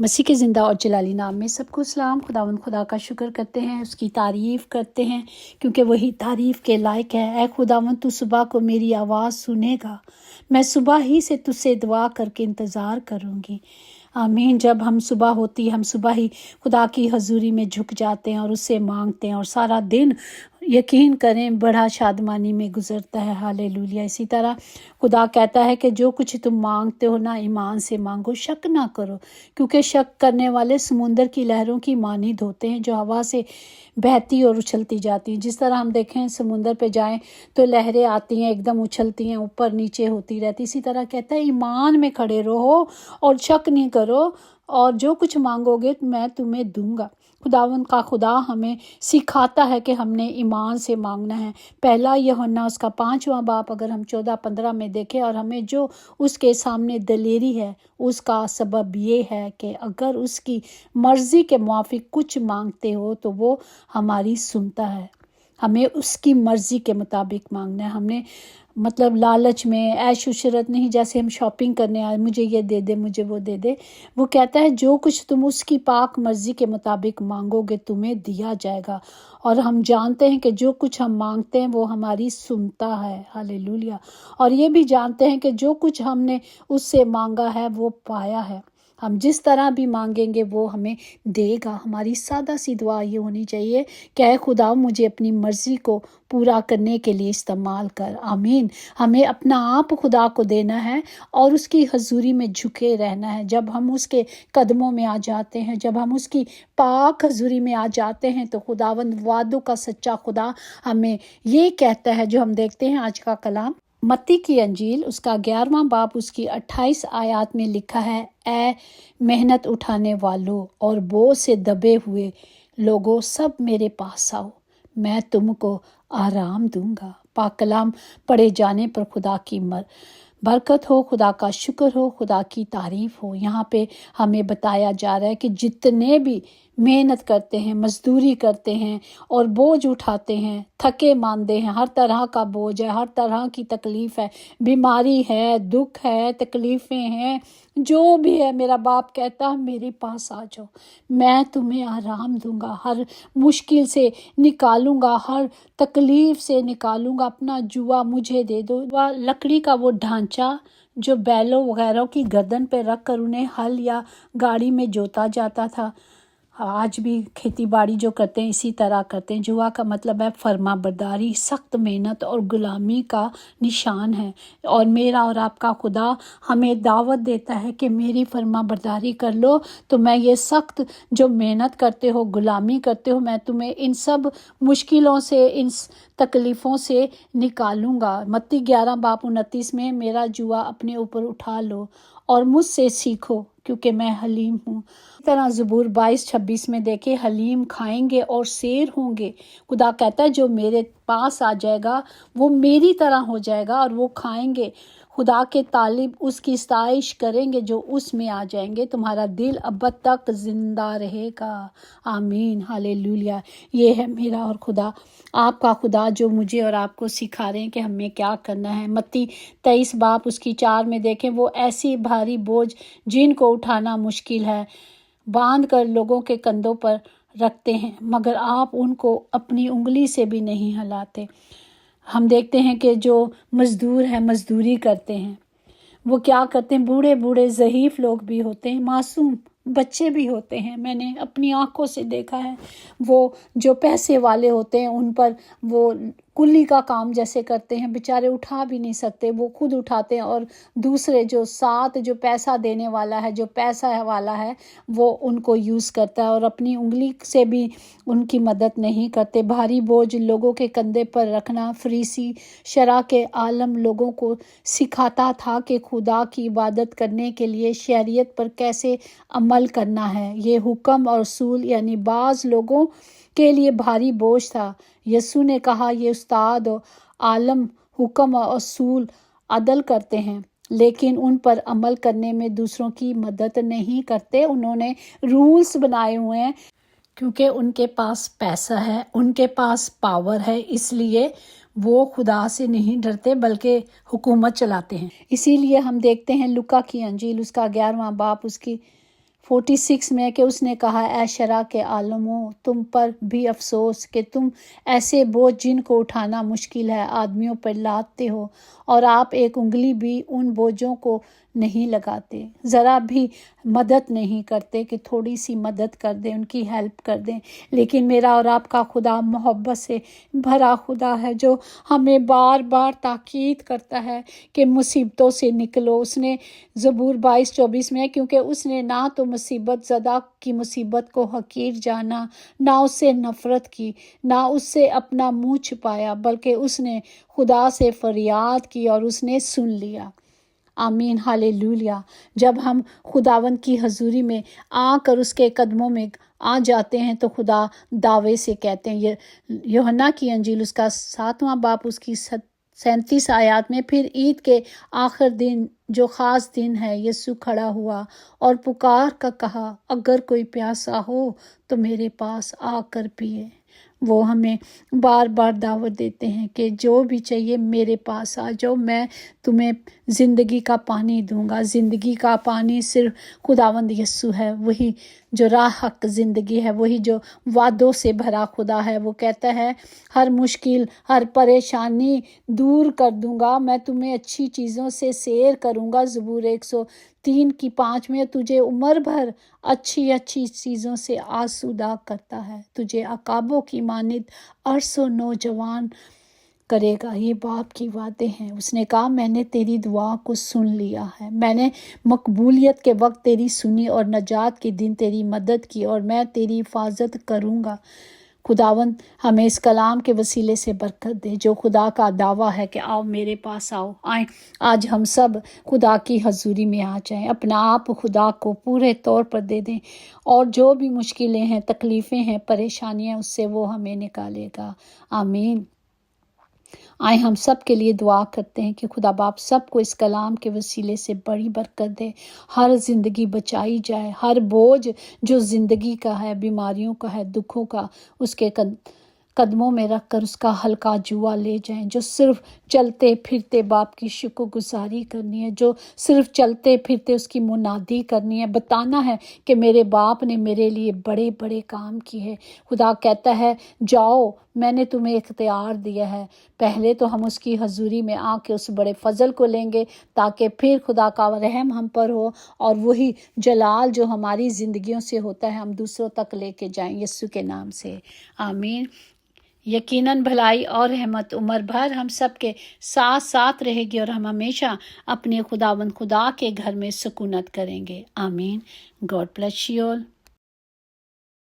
मसीह के ज़िंदा और जलाली नाम में सबको सलाम। खुदावंद खुदा का शुक्र करते हैं, उसकी तारीफ़ करते हैं क्योंकि वही तारीफ़ के लायक है। ऐ खुदावंद, तू सुबह को मेरी आवाज़ सुनेगा। मैं सुबह ही से तुझसे दुआ करके इंतज़ार करूँगी। आमीन। जब हम सुबह होती हम सुबह ही खुदा की हजूरी में झुक जाते हैं और उससे मांगते हैं और सारा दिन यकीन करें बड़ा शादमानी में गुजरता है। हालेलुया। इसी तरह खुदा कहता है कि जो कुछ तुम मांगते हो ना, ईमान से मांगो, शक ना करो, क्योंकि शक करने वाले समुंदर की लहरों की मानीद होते हैं जो हवा से बहती और उछलती जाती हैं। जिस तरह हम देखें समुंदर पे जाएं तो लहरें आती हैं, एकदम उछलती हैं, ऊपर नीचे होती रहती। इसी तरह कहता है ईमान में खड़े रहो और शक नहीं करो, और जो कुछ मांगोगे मैं तुम्हें दूंगा। खुदावंद का खुदा हमें सिखाता है कि हमने ईमान से मांगना है। पहला यूहन्ना उसका 5वां बाब अगर हम 14-15 में देखें, और हमें जो उसके सामने दलेरी है उसका सबब ये है कि अगर उसकी मर्ज़ी के मुआफिक कुछ मांगते हो तो वो हमारी सुनता है। हमें उसकी मर्ज़ी के मुताबिक मांगना है। हमने मतलब लालच में, ऐश उशरत नहीं, जैसे हम शॉपिंग करने आए, मुझे ये दे दे, मुझे वो दे दे। वो कहता है जो कुछ तुम उसकी पाक मर्ज़ी के मुताबिक मांगोगे तुम्हें दिया जाएगा। और हम जानते हैं कि जो कुछ हम मांगते हैं वो हमारी सुनता है। हालेलुया। और ये भी जानते हैं कि जो कुछ हमने उससे मांगा है वो पाया है। हम जिस तरह भी मांगेंगे वो हमें देगा। हमारी सादा सी दुआ ये होनी चाहिए कि ऐ खुदा मुझे अपनी मर्ज़ी को पूरा करने के लिए इस्तेमाल कर। आमीन। हमें अपना आप खुदा को देना है और उसकी हजूरी में झुके रहना है। जब हम उसके कदमों में आ जाते हैं, जब हम उसकी पाक हजूरी में आ जाते हैं, तो खुदावंद वादों का सच्चा खुदा हमें ये कहता है, जो हम देखते हैं आज का कलाम मत्ती की अंजील उसका 11वां बाब उसकी 28 आयत में लिखा है, ऐ मेहनत उठाने वालों और बोझ से दबे हुए लोगों, सब मेरे पास आओ, मैं तुमको आराम दूंगा। पाक कलाम पढ़े जाने पर खुदा की बरकत हो, खुदा का शुक्र हो, खुदा की तारीफ हो। यहाँ पे हमें बताया जा रहा है कि जितने भी मेहनत करते हैं, मजदूरी करते हैं और बोझ उठाते हैं, थके मांदे हैं, हर तरह का बोझ है, हर तरह की तकलीफ है, बीमारी है, दुख है, तकलीफ़ें हैं, जो भी है, मेरा बाप कहता है मेरे पास आ जाओ, मैं तुम्हें आराम दूंगा, हर मुश्किल से निकालूंगा, हर तकलीफ से निकालूंगा। अपना जुआ मुझे दे दो। वह लकड़ी का वो ढांचा जो बैलों वगैरह की गर्दन पे रख कर उन्हें हल या गाड़ी में जोता जाता था, आज भी खेती बाड़ी जो करते हैं इसी तरह करते हैं। जुआ का मतलब है फर्मा बरदारी, सख्त मेहनत और गुलामी का निशान है। और मेरा और आपका खुदा हमें दावत देता है कि मेरी फर्मा बरदारी कर लो तो मैं ये सख्त जो मेहनत करते हो, गुलामी करते हो, मैं तुम्हें इन सब मुश्किलों से, इन तकलीफ़ों से निकालूंगा। मत्ती 11 बाब 29 में मेरा जुआ अपने ऊपर उठा लो और मुझसे सीखो क्योंकि मैं हलीम हूँ। इस तरह ज़बूर 22-26 में देखे, हलीम खाएंगे और शेर होंगे। खुदा कहता है जो मेरे पास आ जाएगा वो मेरी तरह हो जाएगा, और वो खाएंगे खुदा के तालिब उसकी सताइश करेंगे जो उसमें आ जाएंगे। तुम्हारा दिल अब तक जिंदा रहेगा। आमीन। हालेलुया। ये है मेरा और खुदा आपका खुदा जो मुझे और आपको सिखा रहे हैं कि हमें क्या करना है। मत्ती 23 बाब उसकी 4 में देखें, वो ऐसी भारी बोझ जिनको उठाना मुश्किल है बांध कर लोगों के कंधों पर रखते हैं, मगर आप उनको अपनी उंगली से भी नहीं हिलाते। हम देखते हैं कि जो मज़दूर हैं, मज़दूरी करते हैं, वो क्या करते हैं, बूढ़े बूढ़े ज़हीफ़ लोग भी होते हैं, मासूम बच्चे भी होते हैं। मैंने अपनी आंखों से देखा है। वो जो पैसे वाले होते हैं उन पर वो कुल्ली का काम जैसे करते हैं, बेचारे उठा भी नहीं सकते, वो खुद उठाते हैं, और दूसरे जो साथ जो पैसा देने वाला है, जो पैसा वाला है, वो उनको यूज़ करता है और अपनी उंगली से भी उनकी मदद नहीं करते। भारी बोझ लोगों के कंधे पर रखना। फरीसी शरा के आलम लोगों को सिखाता था कि खुदा की इबादत करने के लिए शरीयत पर कैसे अमल करना है। ये हुक्म और उसूल यानी बाज़ लोगों के लिए भारी बोझ था। यीशु ने कहा, ये उस्ताद और आलम हुक्म और उसूल अदल करते हैं लेकिन उन पर अमल करने में दूसरों की मदद नहीं करते। उन्होंने रूल्स बनाए हुए हैं क्योंकि उनके पास पैसा है, उनके पास पावर है, इसलिए वो खुदा से नहीं डरते बल्कि हुकूमत चलाते हैं। इसीलिए हम देखते हैं लुका की अंजील उसका 11वां बाब उसकी 46 में कि उसने कहा, ऐ शरा के आलमों, तुम पर भी अफसोस कि तुम ऐसे बोझ जिनको उठाना मुश्किल है आदमियों पर लादते हो, और आप एक उंगली भी उन बोझों को नहीं लगाते, ज़रा भी मदद नहीं करते कि थोड़ी सी मदद कर दें, उनकी हेल्प कर दें। लेकिन मेरा और आपका खुदा मोहब्बत से भरा खुदा है, जो हमें बार बार ताकीद करता है कि मुसीबतों से निकलो। उसने ज़बूर 22:24 में, क्योंकि उसने ना तो मुसीबत ज़दा की मुसीबत को हकीर जाना, ना उससे नफ़रत की, ना उससे अपना मुँह छुपाया, बल्कि उसने खुदा से फरियाद की और उसने सुन लिया। आमीन, हालेलुया। जब हम खुदावंद की हजूरी में आकर उसके कदमों में आ जाते हैं तो खुदा दावे से कहते हैं, ये यूहन्ना की अंजील उसका 7वां बाब उसकी 37 आयत में, फिर ईद के आखिर दिन जो ख़ास दिन है, यीशु खड़ा हुआ और पुकार कर कहा, अगर कोई प्यासा हो तो मेरे पास आकर पिए। वो हमें बार बार दावत देते हैं कि जो भी चाहिए मेरे पास आ जाओ, मैं तुम्हें ज़िंदगी का पानी दूंगा। ज़िंदगी का पानी सिर्फ खुदावंद यीशु है, वही जो राह हक ज़िंदगी है, वही जो वादों से भरा खुदा है। वो कहता है, हर मुश्किल हर परेशानी दूर कर दूंगा, मैं तुम्हें अच्छी चीज़ों से सैर करूंगा। ज़बूर 103:5 में, तुझे उम्र भर अच्छी अच्छी चीज़ों से आसूदा करता है, तुझे अकाबों की मानिद अरसों नौजवान करेगा। ये बाप की बातें हैं। उसने कहा, मैंने तेरी दुआ को सुन लिया है, मैंने मकबूलियत के वक्त तेरी सुनी और नजात के दिन तेरी मदद की, और मैं तेरी हिफाजत करूँगा। खुदावंद हमें इस कलाम के वसीले से बरकत दे, जो खुदा का दावा है कि आओ मेरे पास आओ। आए आज हम सब खुदा की हजूरी में आ जाएं, अपना आप खुदा को पूरे तौर पर दे दें, और जो भी मुश्किलें हैं, तकलीफ़ें हैं, परेशानियां, उससे वो हमें निकालेगा। आमीन। आए हम सब के लिए दुआ करते हैं कि खुदा बाप सबको इस कलाम के वसीले से बड़ी बरकत दे, हर ज़िंदगी बचाई जाए, हर बोझ जो ज़िंदगी का है, बीमारियों का है, दुखों का, उसके कदमों में रख कर उसका हल्का जुआ ले जाएं। जो सिर्फ चलते फिरते बाप की शुक्रगुजारी करनी है, जो सिर्फ चलते फिरते उसकी मुनादी करनी है, बताना है कि मेरे बाप ने मेरे लिए बड़े बड़े काम किए हैं। खुदा कहता है, जाओ, मैंने तुम्हें इख्तियार दिया है। पहले तो हम उसकी हजूरी में आके उस बड़े फजल को लेंगे, ताकि फिर खुदा का रहम हम पर हो, और वही जलाल जो हमारी ज़िंदगियों से होता है हम दूसरों तक लेके जाएं, यीशु के नाम से। आमीन। यकीनन भलाई और रहमत उम्र भर हम सब के साथ साथ रहेगी, और हम हमेशा अपने खुदावंद खुदा के घर में सुकूनत करेंगे। आमीन। God bless you all.